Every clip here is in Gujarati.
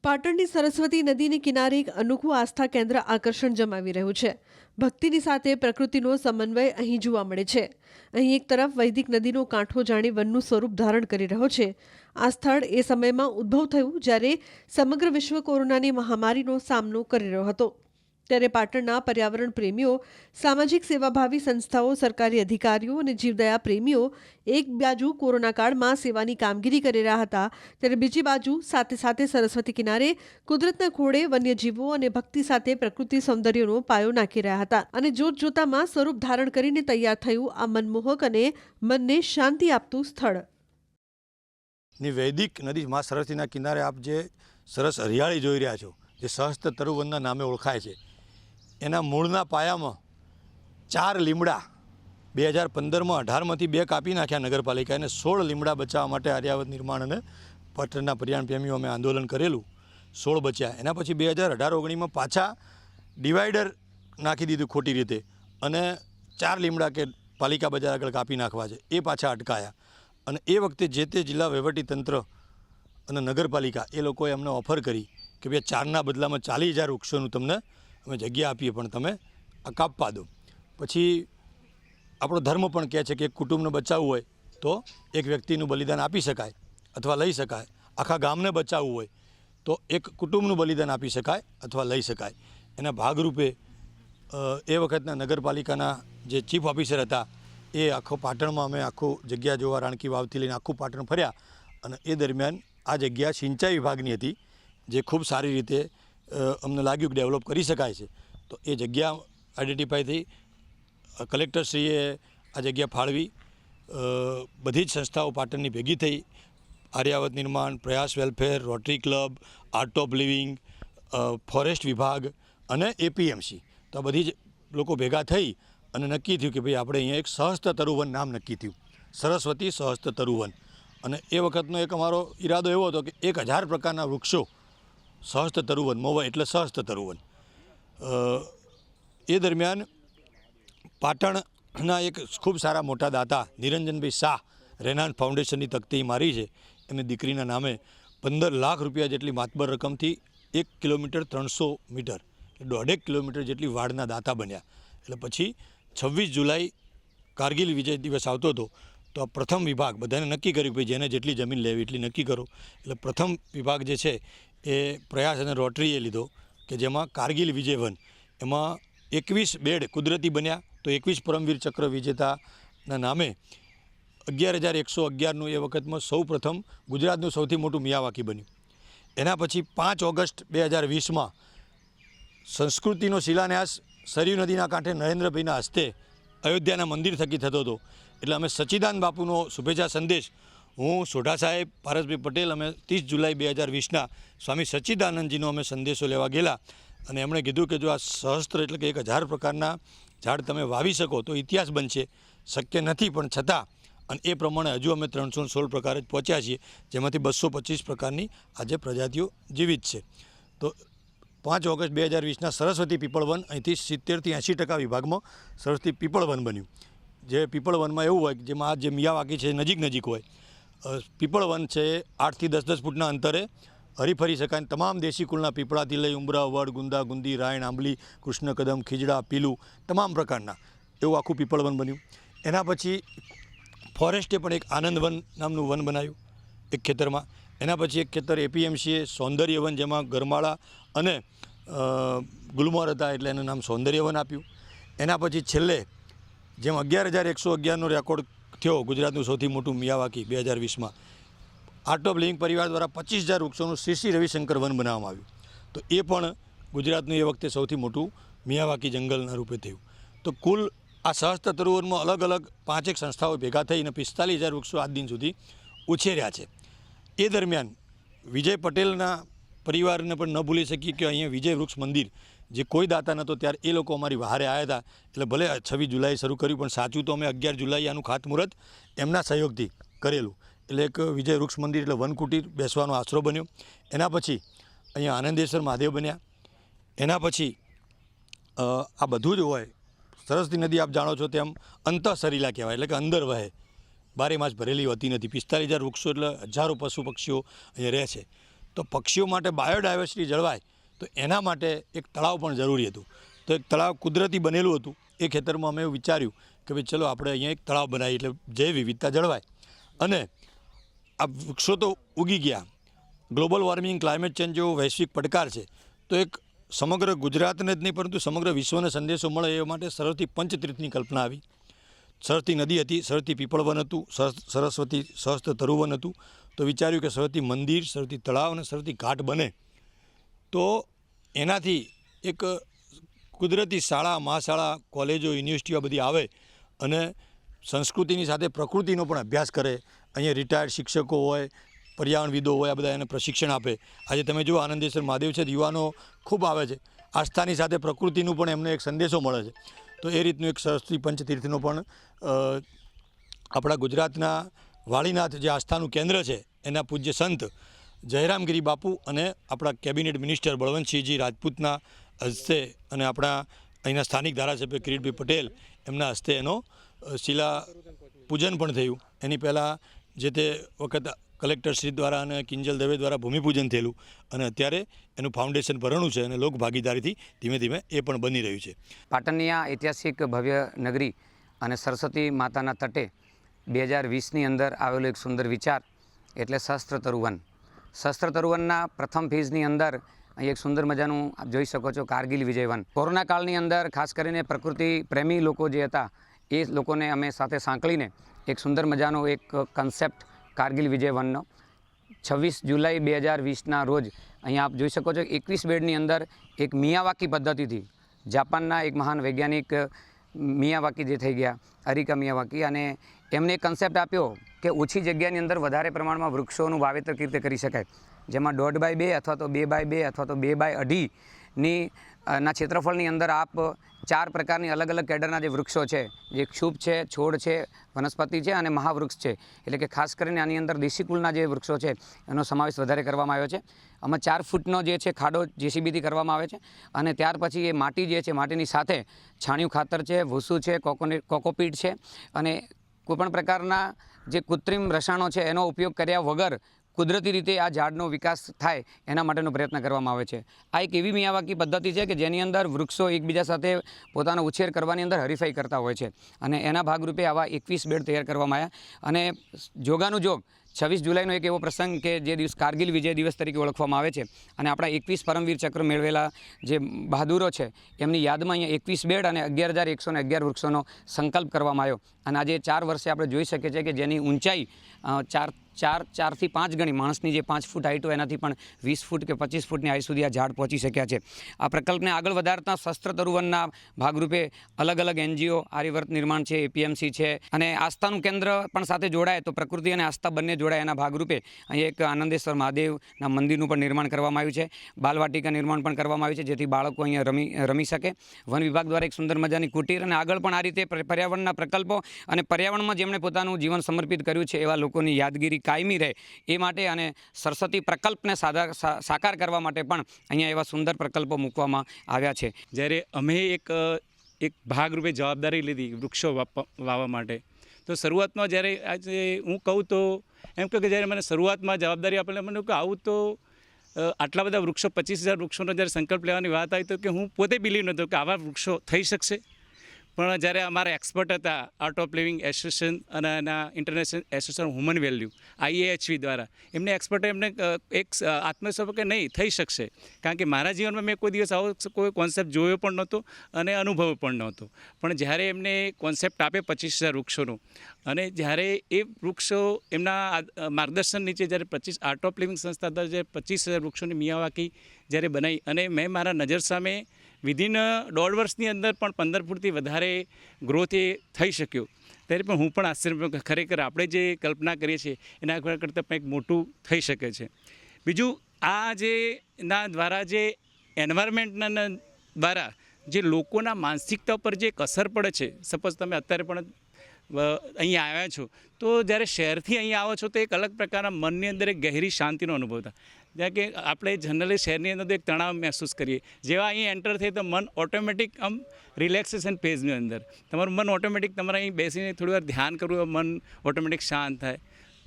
પાટણની સરસ્વતી નદીની કિનારે એક અનોખું આસ્થા કેન્દ્ર આકર્ષણ જમાવી રહ્યું છે. ભક્તિની સાથે પ્રકૃતિનો સમન્વય અહીં જોવા મળે છે. અહીં એક તરફ વૈદિક નદીનો કાંઠો જાણે વનનું સ્વરૂપ ધારણ કરી રહ્યો છે. આ સ્થળ એ સમયમાં ઉદ્ભવ થયું જ્યારે સમગ્ર વિશ્વ કોરોનાની મહામારીનો સામનો કરી રહ્યો હતો. ત્યારે પાટણના પર્યાવરણ પ્રેમીઓ, સામાજિક સેવાભાવી સંસ્થાઓ, સરકારી અધિકારીઓ અને જીવદયા પ્રેમીઓ એક બાજુ કોરોના કાળમાં સેવાની કામગીરી કરી રહ્યા હતા, ત્યારે બીજી બાજુ સાથે સાથે સરસ્વતી કિનારે કુદરતના ખોળે વન્યજીવો અને ભક્તિ સાથે પ્રકૃતિ સૌંદર્યનો પાયો નાખી રહ્યા હતા. અને જોત જોતામાં સ્વરૂપ ધારણ કરીને તૈયાર થયું આ મનમોહક અને મનને શાંતિ આપતું સ્થળ. વૈદિક નદી મા સરસ્વતીના કિનારે આપ જે સરસ હરિયાળી જોઈ રહ્યા છો, જે સહસ્ત્ર તરુવનના નામે ઓળખાય છે, એના મૂળના પાયામાં 4 લીમડા 2015માં 18માંથી 2 કાપી નાખ્યા નગરપાલિકાએ અને 16 લીમડા બચાવવા માટે આર્યાવત નિર્માણ અને પાટણના પર્યાવરણ પ્રેમીઓ અમે આંદોલન કરેલું. 16 બચ્યા. એના પછી 2018-19માં પાછા ડિવાઈડર નાખી દીધું ખોટી રીતે અને 4 લીમડા કે પાલિકા બજાર આગળ કાપી નાખવા છે એ પાછા અટકાયા. અને એ વખતે જે તે જિલ્લા વહીવટીતંત્ર અને નગરપાલિકા એ લોકોએ અમને ઓફર કરી કે ભાઈ 4ના બદલામાં 40,000 વૃક્ષોનું તમને અમે જગ્યા આપીએ, પણ તમે આ કાપવા દો. પછી આપણો ધર્મ પણ કહે છે કે એક કુટુંબને બચાવવું હોય તો એક વ્યક્તિનું બલિદાન આપી શકાય અથવા લઈ શકાય. આખા ગામને બચાવવું હોય તો એક કુટુંબનું બલિદાન આપી શકાય અથવા લઈ શકાય. એના ભાગરૂપે એ વખતના નગરપાલિકાના જે ચીફ ઓફિસર હતા એ આખો પાટણમાં અમે આખું જગ્યા જોવા રાણકી વાવથી લઈને આખું પાટણ ફર્યા. અને એ દરમિયાન આ જગ્યા સિંચાઈ વિભાગની હતી, જે ખૂબ સારી રીતે અમને લાગ્યું કે ડેવલપ કરી શકાય છે. તો એ જગ્યા આઈડેન્ટિફાઈ થઈ. કલેક્ટરશ્રીએ આ જગ્યા ફાળવી. બધી જ સંસ્થાઓ પાટણની ભેગી થઈ. આર્યાવત નિર્માણ, પ્રયાસ welfare, rotary club, art of living, forest વિભાગ અને એપીએમસી, તો આ બધી જ લોકો ભેગા થઈ અને નક્કી થયું કે ભાઈ આપણે અહીંયા એક સહસ્ત્ર તરુવન નામ નક્કી થયું, સરસ્વતી સહસ્ત્ર તરુવન. અને એ વખતનો એક અમારો ઈરાદો એવો હતો કે 1000 પ્રકારના વૃક્ષો સહસ્ત્ર તરુવન, મોવા એટલે સહસ્ત્ર તરુવન. એ દરમિયાન પાટણના એક ખૂબ સારા મોટા દાતા નિરંજનભાઈ શાહ રેનાલ્ડ ફાઉન્ડેશનની તકતી મારી છે. એમની દીકરીના નામે 15 લાખ રૂપિયા જેટલી માતબર રકમથી 1 કિલોમીટર 300 મીટર એટલે 1.5 કિલોમીટર જેટલી વાડના દાતા બન્યા. એટલે પછી 26 જુલાઈ કારગિલ વિજય દિવસ આવતો હતો તો આ પ્રથમ વિભાગ બધાને નક્કી કર્યું કે જેને જેટલી જમીન લેવી એટલી નક્કી કરો. એટલે પ્રથમ વિભાગ જે છે એ પ્રયાસ અને રોટરીએ લીધો કે જેમાં કારગિલ વિજય વન, એમાં 21 બેડ કુદરતી બન્યા. તો 21 પરમવીર ચક્ર વિજેતાના નામે 11,111નું એ વખતમાં સૌ પ્રથમ ગુજરાતનું સૌથી મોટું મિયાવાકી બન્યું. એના પછી 5 ઓગસ્ટ 2020માં સંસ્કૃતિનો શિલાન્યાસ સરયુ નદીના કાંઠે નરેન્દ્રભાઈના હસ્તે અયોધ્યાના મંદિર થકી થતો હતો. એટલે અમે સચ્ચિદાનંદ બાપુનો શુભેચ્છા સંદેશ, હું સોઢા સાહેબ, પારસભાઈ પટેલ, અમે 30 જુલાઈ 2020ના સ્વામી સચ્ચિદાનંદજીનો અમે સંદેશો લેવા ગયેલા. અને એમણે કીધું કે જો આ સહસ્ત્ર એટલે કે 1000 પ્રકારના ઝાડ તમે વાવી શકો તો ઇતિહાસ બનશે. શક્ય નથી પણ છતાં, અને એ પ્રમાણે હજુ અમે 316 પ્રકારે જ પહોંચ્યા છીએ, જેમાંથી 225 પ્રકારની આજે પ્રજાતિઓ જીવિત છે. તો 5 ઓગસ્ટ 2020ના સરસ્વતી પીપળ વન અહીંથી 70થી 80% વિભાગમાં સરસ્વતી પીપળ વન બન્યું. જે પીપળ વનમાં એવું હોય કે જેમાં જે મિયાવાકી છે નજીક હોય. પીપળ વન છે 8થી 10 ફૂટના અંતરે હરીફરી શકાય. તમામ દેશી કુળના પીપળાથી લઈ ઉંબરા, વડ, ગુંદા, ગુંદી, રાયણ, આંબલી, કૃષ્ણ કદમ, ખીજડા, પીલું, તમામ પ્રકારના એવું આખું પીપળ વન બન્યું. એના પછી ફોરેસ્ટે પણ એક આનંદ વન નામનું વન બનાવ્યું એક ખેતરમાં. એના પછી એક ખેતર એપીએમસીએ સૌંદર્ય વન, જેમાં ગરમાળા અને ગુલમોર હતા એટલે એનું નામ સૌંદર્ય વન આપ્યું. એના પછી છેલ્લે જેમ 11,111નો રેકોર્ડ થયો ગુજરાતનું સૌથી મોટું મિયાવાકી 2020માં, આર્ટ ઓફ લિવિંગ પરિવાર દ્વારા 25,000 વૃક્ષોનું શ્રી રવિશંકર વન બનાવવામાં આવ્યું. તો એ પણ ગુજરાતનું એ વખતે સૌથી મોટું મિયાવાકી જંગલના રૂપે થયું. તો કુલ આ સહસ્ત્ર તરુવનમાં અલગ અલગ 5 સંસ્થાઓ ભેગા થઈને 45,000 વૃક્ષો આજ દિન સુધી ઉછેર્યા છે. એ દરમિયાન વિજય પટેલના પરિવારને પણ ન ભૂલી શકીએ કે અહીંયા વિજય વૃક્ષ મંદિર જે કોઈ દાતા નહોતો ત્યારે એ લોકો અમારી વહારે આવ્યા હતા. એટલે ભલે 26 જુલાઈ શરૂ કર્યું પણ સાચું તો અમે 11 જુલાઈ આનું ખાતમુહૂર્ત એમના સહયોગથી કરેલું. એટલે એક વિજય વૃક્ષ મંદિર એટલે વનકુટીર, બેસવાનો આશરો બન્યો. એના પછી અહીંયા આનંદેશ્વર મહાદેવ બન્યા. એના પછી આ બધું જ હોય. સરસ્વતી નદી આપ જાણો છો તેમ અંતઃસરીલા કહેવાય, એટલે કે અંદર વહે, 12 માસ ભરેલી હોતી નથી. 45,000 વૃક્ષો એટલે હજારો પશુ પક્ષીઓ અહીંયા રહે છે. તો પક્ષીઓ માટે બાયોડાયવર્સિટી જળવાય તો એના માટે એક તળાવ પણ જરૂરી હતું. તો એક તળાવ કુદરતી બનેલું હતું. એ ખેતરમાં અમે એવું વિચાર્યું કે ભાઈ ચલો આપણે અહીંયા એક તળાવ બનાવીએ એટલે જૈવ વિવિધતા જળવાય. અને આ વૃક્ષો તો ઉગી ગયા. ગ્લોબલ વોર્મિંગ, ક્લાઇમેટ ચેન્જ જેવો વૈશ્વિક પડકાર છે. તો એક સમગ્ર ગુજરાતને જ નહીં પરંતુ સમગ્ર વિશ્વને સંદેશો મળે એ માટે સરસ્વતી પંચતીર્થની કલ્પના આવી. સરસ્વતી નદી હતી, સરસ્વતી પીપળવન હતું, સરસ્વતી સહસ્ત્ર તરુવન હતું. તો વિચાર્યું કે સરસ્વતી મંદિર, સરસ્વતી તળાવ અને સરસ્વતી ઘાટ બને તો એનાથી એક કુદરતી શાળા, મહાશાળા, કોલેજો, યુનિવર્સિટીઓ બધી આવે અને સંસ્કૃતિની સાથે પ્રકૃતિનો પણ અભ્યાસ કરે. અહીંયા રિટાયર્ડ શિક્ષકો હોય, પર્યાવરણવિદો હોય, આ બધા એને પ્રશિક્ષણ આપે. આજે તમે જુઓ આનંદેશ્વર મહાદેવ છે, યુવાનો ખૂબ આવે છે. આસ્થાની સાથે પ્રકૃતિનું પણ એમને એક સંદેશો મળે છે. તો એ રીતનું એક સરસ્વતી પંચતીર્થનો પણ આપણા ગુજરાતના વાળીનાથ જે આસ્થાનું કેન્દ્ર છે એના પૂજ્ય સંત જયરામગીરી બાપુ અને આપણા કેબિનેટ મિનિસ્ટર બળવંતસિંહજી રાજપૂતના હસ્તે અને આપણા અહીંના સ્થાનિક ધારાસભ્ય કિરીટભાઈ પટેલ એમના હસ્તે એનો શિલા પૂજન પણ થયું. એની પહેલાં જે તે વખત કલેક્ટરશ્રી દ્વારા અને કિંજલ દવે દ્વારા ભૂમિપૂજન થયેલું અને અત્યારે એનું ફાઉન્ડેશન ભરણું છે અને લોક ભાગીદારીથી ધીમે ધીમે એ પણ બની રહ્યું છે. પાટણની આ ઐતિહાસિક ભવ્ય નગરી અને સરસ્વતી માતાના તટે 2020ની અંદર આવેલો એક સુંદર વિચાર એટલે સહસ્ત્ર તરુવન. સહસ્ત્ર તરુવનના પ્રથમ ફેઝની અંદર અહીં એક સુંદર મજાનું આપ જોઈ શકો છો કારગિલ વિજય વન. કોરોના કાળની અંદર ખાસ કરીને પ્રકૃતિ પ્રેમી લોકો જે હતા એ લોકોને અમે સાથે સાંકળીને એક સુંદર મજાનો એક કન્સેપ્ટ કારગિલ વિજય વનનો 26 જુલાઈ 2020ના રોજ અહીંયા આપ જોઈ શકો છો 21 બેડની અંદર એક મિયાવાકી પદ્ધતિથી જાપાનના એક મહાન વૈજ્ઞાનિક મિયાવાકી જે થઈ ગયા અરિકા મિયાવાકી, અને એમને એક કન્સેપ્ટ આપ્યો કે ઓછી જગ્યાની અંદર વધારે પ્રમાણમાં વૃક્ષોનું વાવેતર કેવી રીતે કરી શકાય, જેમાં 1.5x2 અથવા તો 2x2 અથવા તો 2x2.5ની ના ક્ષેત્રફળની અંદર આપ 4 પ્રકારની અલગ અલગ કેડરના જે વૃક્ષો છે, જે ક્ષુપ છે, છોડ છે, વનસ્પતિ છે અને મહાવૃક્ષ છે, એટલે કે ખાસ કરીને આની અંદર દેશી કુલના જે વૃક્ષો છે એનો સમાવેશ વધારે કરવામાં આવ્યો છે. આમાં 4 ફૂટનો જે છે ખાડો જેસીબીથી કરવામાં આવે છે અને ત્યાર પછી એ માટી જે છે માટીની સાથે છાણિયું ખાતર છે, ભૂસું છે, કોકોપીટ છે અને કોઈપણ પ્રકારના જે કૃત્રિમ રસાયણો છે એનો ઉપયોગ કર્યા વગર કુદરતી રીતે આ ઝાડનો વિકાસ થાય એના માટેનો પ્રયત્ન કરવામાં આવે છે. આ એક એવી મિયાવાકી પદ્ધતિ છે કે જેની અંદર વૃક્ષો એકબીજા સાથે પોતાનો ઉછેર કરવાની અંદર હરીફાઈ કરતા હોય છે અને એના ભાગરૂપે આવા 21 બેડ તૈયાર કરવામાં આવ્યા. અને જોગાનું જોગ 26 જુલાઈનો એક એવો પ્રસંગ કે જે દિવસ કારગિલ વિજય દિવસ તરીકે ઓળખવામાં આવે છે અને આપણા 21 પરમવીર ચક્ર મેળવેલા જે બહાદુરો છે એમની યાદમાં અહીંયા 21 બેડ અને 11,111 વૃક્ષોનો સંકલ્પ કરવામાં આવ્યો. અને આજે 4 વર્ષે આપણે જોઈ શકીએ છીએ કે જેની ઊંચાઈ 4 થી 5 ગણી, માણસની જે 5 ફૂટ હાઈટ હોય એનાથી પણ 20 ફૂટ કે 25 ફૂટની હાઈટ સુધી આ ઝાડ પહોંચી શક્યા છે. આ પ્રકલ્પને આગળ વધારતા શસ્ત્ર તરુવનના ભાગરૂપે અલગ અલગ NGO, આર્યવર્ત નિર્માણ છે, APMC છે અને આસ્થાનું કેન્દ્ર પણ સાથે જોડાય તો પ્રકૃતિ અને આસ્થા બંને જોડાય એના ભાગરૂપે અહીં એક આનંદેશ્વર મહાદેવના મંદિરનું પણ નિર્માણ કરવામાં આવ્યું છે. બાલવાટિકા નિર્માણ પણ કરવામાં આવ્યું છે જેથી બાળકો અહીંયા રમી શકે. વન વિભાગ દ્વારા એક સુંદર મજાની કુટીર અને આગળ પણ આ રીતે પર્યાવરણના પ્રકલ્પો અને પર્યાવરણમાં જેમણે પોતાનું જીવન સમર્પિત કર્યું છે એવા લોકોની યાદગીરી કાયમી રહે એ માટે અને સરસ્વતી પ્રકલ્પને સાકાર કરવા માટે પણ અહીંયા એવા સુંદર પ્રકલ્પો મૂકવામાં આવ્યા છે. જ્યારે અમે એક ભાગરૂપે જવાબદારી લીધી વૃક્ષો વાવવા માટે, તો શરૂઆતમાં જ્યારે આજે હું કહું તો એમ કહું કે જ્યારે મને શરૂઆતમાં જવાબદારી આપેલી મને કે આવું તો આટલા બધા વૃક્ષો 25,000 વૃક્ષોનો જ્યારે સંકલ્પ લેવાની વાત આવી તો કે હું પોતે બિલીવ નહોતો કે આવા વૃક્ષો થઈ શકશે. પણ જ્યારે અમારા એક્સપર્ટ હતા આર્ટ ઓફ લિવિંગ એસોસિએશન અને એના international association human value IAHV દ્વારા એમને એક્સપર્ટે એમને એક આત્મવિશ્વાસ કે નહીં થઈ શકશે, કારણ કે મારા જીવનમાં મેં કોઈ દિવસ આવો કોઈ કોન્સેપ્ટ જોયો પણ નહોતો અને અનુભવ પણ નહોતો. પણ જ્યારે એમને કોન્સેપ્ટ આપે 25,000 વૃક્ષોનો અને જ્યારે એ વૃક્ષો એમના માર્ગદર્શન નીચે જ્યારે આર્ટ ઓફ લિવિંગ સંસ્થા દ્વારા જે 25,000 વૃક્ષોની મિયાવાકી જ્યારે બનાવી અને મેં મારા નજર સામે વિધિન 1.5 વર્ષની અંદર પણ 15 ફૂટથી વધારે ગ્રોથ એ થઈ શક્યો. ત્યારે પણ હું પણ આશ્ચર્ય ખરેખર આપણે જે કલ્પના કરીએ છીએ એના કરતાં પણ એક મોટું થઈ શકે છે. બીજું આ જે ના દ્વારા જે એન્વાયરમેન્ટના દ્વારા જે લોકોના માનસિકતા પર જે એક અસર પડે છે, સપોઝ તમે અત્યારે પણ અહીંયા આવ્યા છો તો જ્યારે શહેરથી અહીંયા આવો છો તો એક અલગ પ્રકારના મનની અંદર એક ગહેરી શાંતિનો અનુભવ થાય. જ્યાં કે આપણે જનરલી શહેરની અંદર એક તણાવ મહેસૂસ કરીએ, જેવા અહીં એન્ટર થાય તો મન ઓટોમેટિક આમ રિલેક્સેશન ફેઝની અંદર તમારું મન ઓટોમેટિક તમારે અહીં બેસીને થોડી વાર ધ્યાન કરવું, મન ઓટોમેટિક શાંત થાય.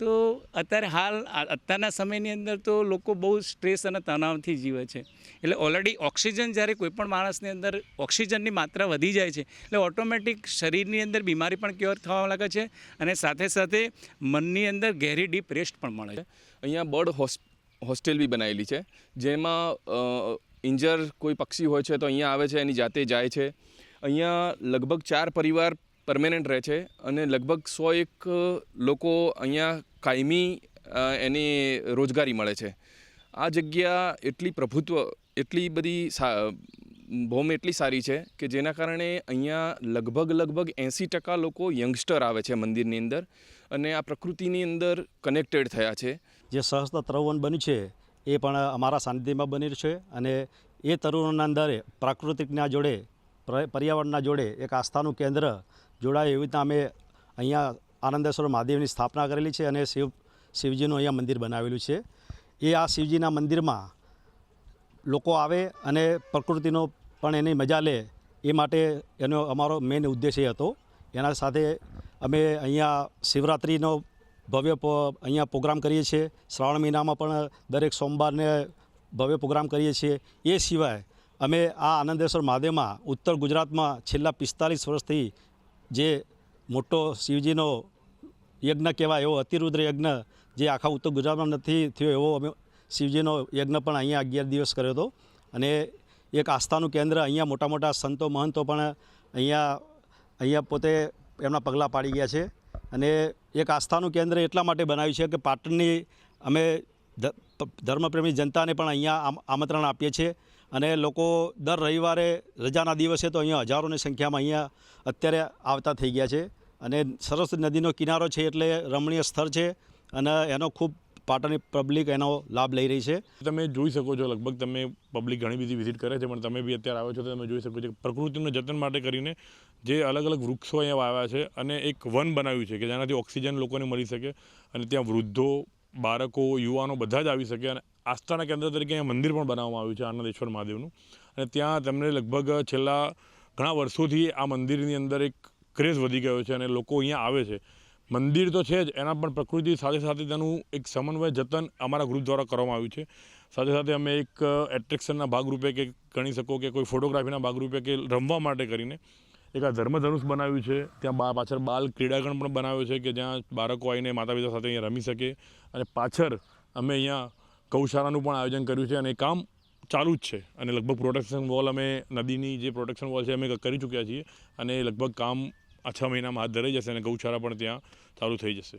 તો અત્યારે અત્યારના સમયની અંદર તો લોકો બહુ સ્ટ્રેસ અને તણાવથી જીવે છે. એટલે ઓલરેડી ઓક્સિજન જ્યારે કોઈપણ માણસની અંદર ઓક્સિજનની માત્રા વધી જાય છે એટલે ઓટોમેટિક શરીરની અંદર બીમારી પણ ક્યોર થવા લાગે છે અને સાથે સાથે મનની અંદર ગહેરી ડીપ રેસ્ટ પણ મળે છે. અહીંયા બર્ડ હોસ્ટેલ બી બનાવેલી છે, જેમાં ઇન્જર કોઈ પક્ષી હોય છે તો અહીંયા આવે છે, એની જાતે જાય છે. અહીંયા લગભગ 4 પરિવાર પરમેનન્ટ રહે છે અને લગભગ 101 લોકો અહીંયા કાયમી એની રોજગારી મળે છે. આ જગ્યા એટલી પ્રભુત્વ, એટલી બધી ભૌમ એટલી સારી છે કે જેના કારણે અહીંયા લગભગ 80% લોકો યંગસ્ટર આવે છે મંદિરની અંદર અને આ પ્રકૃતિની અંદર કનેક્ટેડ થયા છે. જે સહસ્ત્ર તરુવન બન્યું છે એ પણ અમારા સાનિધ્યમાં બન્યું છે અને એ તરુવનના અંદર પ્રાકૃતિકના જોડે, પર્યાવરણના જોડે એક આસ્થાનું કેન્દ્ર જોડાય એવી રીતના અમે અહીંયા આનંદેશ્વર મહાદેવની સ્થાપના કરેલી છે અને શિવજીનું અહીંયા મંદિર બનાવેલું છે. એ આ શિવજીના મંદિરમાં લોકો આવે અને પ્રકૃતિનો પણ એની મજા લે એ માટે એનો અમારો મેઇન ઉદ્દેશ્ય હતો. એના સાથે અમે અહીંયા શિવરાત્રિનો ભવ્ય અહીંયા પ્રોગ્રામ કરીએ છીએ. શ્રાવણ મહિનામાં પણ દરેક સોમવારને ભવ્ય પ્રોગ્રામ કરીએ છીએ. એ સિવાય અમે આ આનંદેશ્વર મહાદેવમાં ઉત્તર ગુજરાતમાં છેલ્લા 45 વર્ષથી જે મોટો શિવજીનો યજ્ઞ કહેવાય એવો અતિરુદ્ર યજ્ઞ જે આખા ઉત્તર ગુજરાતમાં નથી થયો એવો અમે શિવજીનો યજ્ઞ પણ અહીંયા 11 દિવસ કર્યો હતો. અને એક આસ્થાનું કેન્દ્ર, અહીંયા મોટા મોટા સંતો મહંતો પણ અહીંયા પોતે એમના પગલાં પાડી ગયા છે. અને એક આસ્થાનું કેન્દ્ર એટલા માટે બનાવ્યું છે કે પાટણની અમે ધર્મપ્રેમી જનતાને પણ અહીંયા આમંત્રણ આપીએ છીએ અને લોકો દર રવિવારે રજાના દિવસે તો અહીંયા હજારોની સંખ્યામાં અહીંયા અત્યારે આવતા થઈ ગયા છે. અને સરસ્વતી નદીનો કિનારો છે એટલે રમણીય સ્થળ છે અને એનો ખૂબ પાટણની પબ્લિક એનો લાભ લઈ રહી છે. તમે જોઈ શકો છો, લગભગ તમે પબ્લિક ઘણી બધી વિઝિટ કરે છે, પણ તમે બી અત્યારે આવ્યો છો તો તમે જોઈ શકો છો પ્રકૃતિનું જતન માટે કરીને જે અલગ અલગ વૃક્ષો અહીંયા વાવ્યા છે અને એક વન બનાવ્યું છે કે જેનાથી ઓક્સિજન લોકોને મળી શકે અને ત્યાં વૃદ્ધો, બાળકો, યુવાનો બધા જ આવી શકે. અને આસ્થાના કેન્દ્ર તરીકે અહીંયા મંદિર પણ બનાવવામાં આવ્યું છે આનંદેશ્વર મહાદેવનું. અને ત્યાં તમને લગભગ છેલ્લા ઘણા વર્ષોથી આ મંદિરની અંદર એક ક્રેઝ વધી ગયો છે અને લોકો અહીંયા આવે છે. મંદિર તો છે જ, એના પણ પ્રકૃતિ સાથે સાથે તેનું એક સમન્વય જતન અમારા ગ્રુપ દ્વારા કરવામાં આવ્યું છે. સાથે સાથે અમે એક એટ્રેક્શનના ભાગરૂપે કે ગણી શકો કે કોઈ ફોટોગ્રાફીના ભાગરૂપે કે રમવા માટે કરીને એક આ ધર્મધનુષ બનાવ્યું છે. ત્યાં પાછળ બાલ ક્રીડાગણ પણ બનાવ્યો છે કે જ્યાં બાળકો આવીને માતા પિતા સાથે અહીંયા રમી શકે. અને પાછળ અમે અહીંયા ગૌશાળાનું પણ આયોજન કર્યું છે અને એ કામ ચાલુ જ છે. અને લગભગ પ્રોટેક્શન વોલ, અમે નદીની જે પ્રોટેક્શન વોલ છે અમે કરી ચૂક્યા છીએ અને લગભગ કામ આ 6 મહિનામાં હાથ ધરાઈ જશે અને ગૌશાળા પણ ત્યાં ચાલુ થઈ જશે.